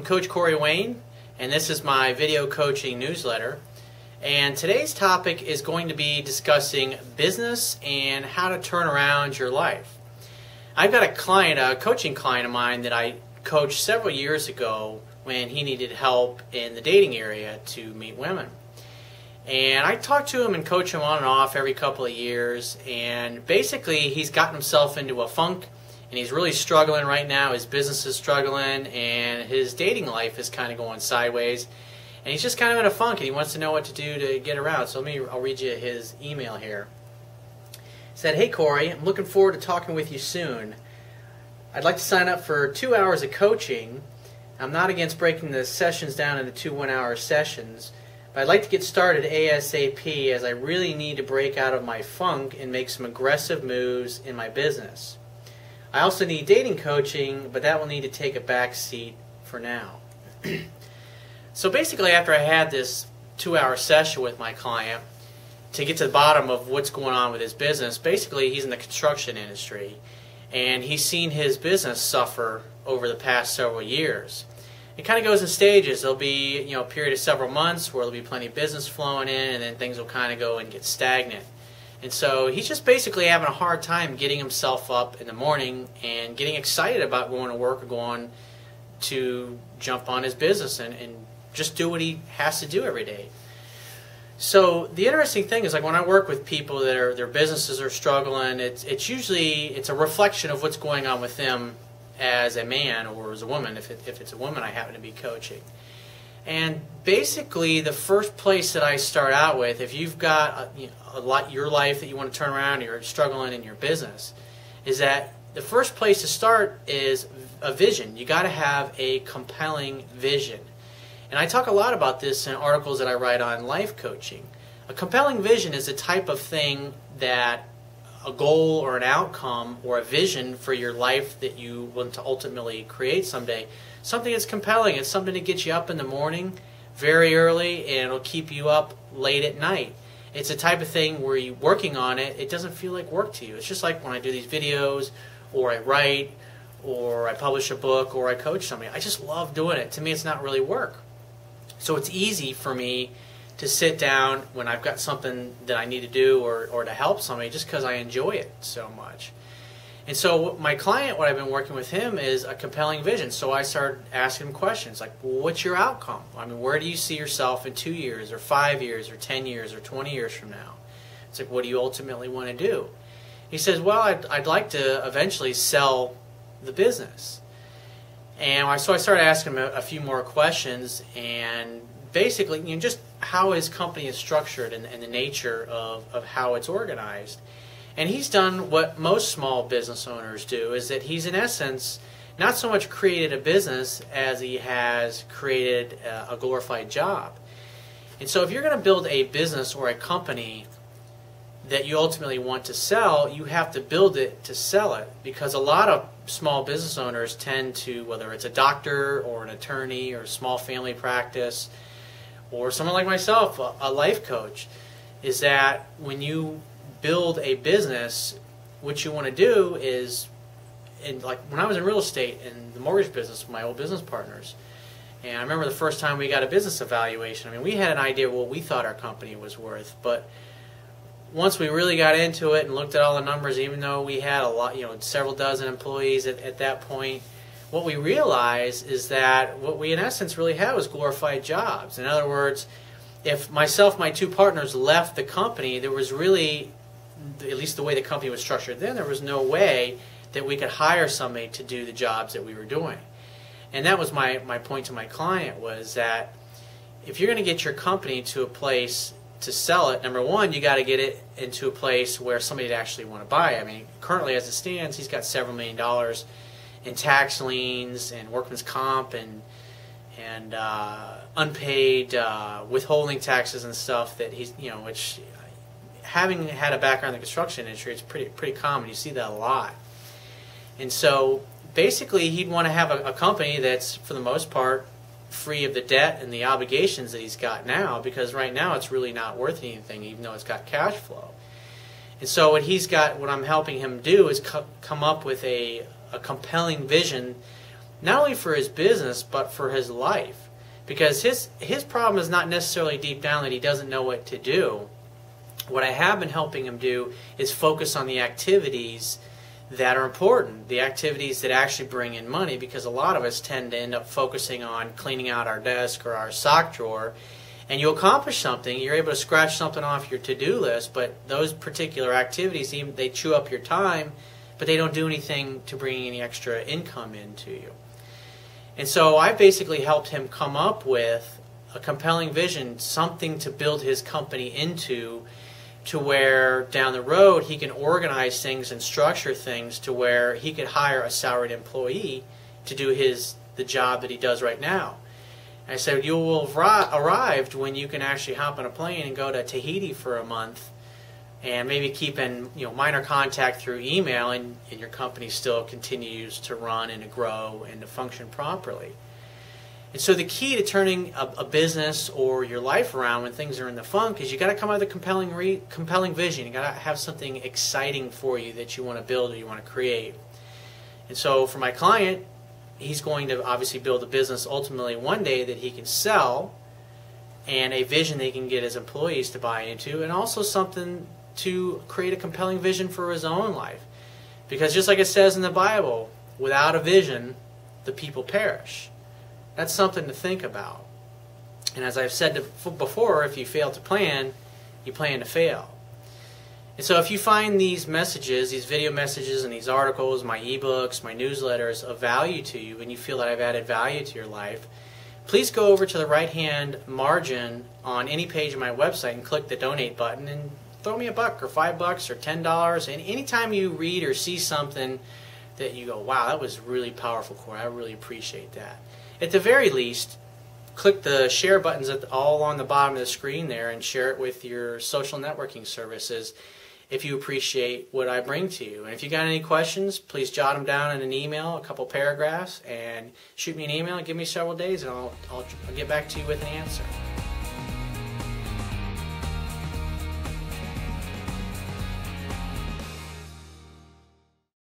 Coach Corey Wayne, and this is my video coaching newsletter. And today's topic is going to be discussing business and how to turn around your life. I've got a coaching client of mine that I coached several years ago when he needed help in the dating area to meet women. And I talk to him and coach him on and off every couple of years, and basically he's gotten himself into a funk. And he's really struggling right now. His business is struggling, and his dating life is kind of going sideways. And he's just kind of in a funk, and he wants to know what to do to get around. So I'll read you his email here. He said, "Hey Corey, I'm looking forward to talking with you soon. I'd like to sign up for 2 hours of coaching. I'm not against breaking the sessions down into 2 one-hour sessions, but I'd like to get started ASAP as I really need to break out of my funk and make some aggressive moves in my business. I also need dating coaching, but that will need to take a back seat for now." So basically, after I had this 2-hour session with my client to get to the bottom of what's going on with his business, basically he's in the construction industry, and he's seen his business suffer over the past several years. It kind of goes in stages. There'll be a period of several months where there'll be plenty of business flowing in, and then things will kind of go and get stagnant. And so he's just basically having a hard time getting himself up in the morning and getting excited about going to work or going to jump on his business and just do what he has to do every day. So the interesting thing is, like, when I work with people that their businesses are struggling, it's usually a reflection of what's going on with them as a man or as a woman. If it's a woman I happen to be coaching. And basically, the first place that I start out with, if you've got your life that you want to turn around, you're struggling in your business, is that the first place to start is a vision. You got to have a compelling vision. And I talk a lot about this in articles that I write on life coaching. A compelling vision is a type of thing that a goal or an outcome or a vision for your life that you want to ultimately create someday. Something that's compelling. It's something that gets you up in the morning very early, and it'll keep you up late at night. It's a type of thing where you're working on it, it doesn't feel like work to you. It's just like when I do these videos, or I write, or I publish a book, or I coach somebody. I just love doing it. To me, it's not really work. So it's easy for me to sit down when I've got something that I need to do or to help somebody, just because I enjoy it so much. And so my client, what I've been working with him is a compelling vision. So I started asking him questions like, well, what's your outcome? I mean, where do you see yourself in 2 years or 5 years or 10 years or 20 years from now? It's like, what do you ultimately want to do? He says, well, I'd like to eventually sell the business. And so I started asking him a few more questions, and basically, just how his company is structured and the nature of how it's organized. And he's done what most small business owners do, is that he's in essence not so much created a business as he has created a glorified job. And so if you're going to build a business or a company that you ultimately want to sell, you have to build it to sell it, because a lot of small business owners tend to, whether it's a doctor or an attorney or a small family practice or someone like myself, a life coach, is that when you build a business, what you want to do is, like when I was in real estate and the mortgage business with my old business partners, and I remember the first time we got a business evaluation, I mean, we had an idea of what we thought our company was worth, but once we really got into it and looked at all the numbers, even though we had a lot, several dozen employees at that point, what we realized is that what we in essence really had was glorified jobs. In other words, if my 2 partners left the company, there was really, at least the way the company was structured then, there was no way that we could hire somebody to do the jobs that we were doing. And that was my point to my client, was that if you're going to get your company to a place to sell it, number one, you got to get it into a place where somebody would actually want to buy it. I mean, currently as it stands, he's got several $1 million in tax liens and workman's comp and unpaid withholding taxes and stuff that he's, which, having had a background in the construction industry, it's pretty common. You see that a lot. And so basically he'd want to have a company that's, for the most part, free of the debt and the obligations that he's got now, because right now it's really not worth anything, even though it's got cash flow. And so what I'm helping him do is come up with a compelling vision not only for his business, but for his life. Because his problem is not necessarily deep down that he doesn't know what to do. What I have been helping him do is focus on the activities that are important, the activities that actually bring in money, because a lot of us tend to end up focusing on cleaning out our desk or our sock drawer, and you accomplish something, you're able to scratch something off your to-do list, but those particular activities, even they chew up your time, but they don't do anything to bring any extra income into you. And so I basically helped him come up with a compelling vision, something to build his company into, to where down the road he can organize things and structure things to where he could hire a salaried employee to do the job that he does right now. And I said, you will have arrived when you can actually hop on a plane and go to Tahiti for a month and maybe keep in minor contact through email, and your company still continues to run and to grow and to function properly. And so the key to turning a business or your life around when things are in the funk is you got to come up with a compelling vision. You got to have something exciting for you that you want to build or you want to create. And so for my client, he's going to obviously build a business ultimately one day that he can sell, and a vision that he can get his employees to buy into, and also something to create a compelling vision for his own life. Because just like it says in the Bible, without a vision, the people perish. That's something to think about. And as I've said before, if you fail to plan, you plan to fail. And so if you find these messages, these video messages and these articles, my ebooks, my newsletters of value to you, and you feel that I've added value to your life, please go over to the right-hand margin on any page of my website and click the donate button and throw me $1 or $5 or $10. And anytime you read or see something that you go, wow, that was really powerful, Corey, I really appreciate that. At the very least, click the share buttons all on the bottom of the screen there and share it with your social networking services if you appreciate what I bring to you. And if you got any questions, please jot them down in an email, a couple paragraphs, and shoot me an email and give me several days, and I'll get back to you with an answer.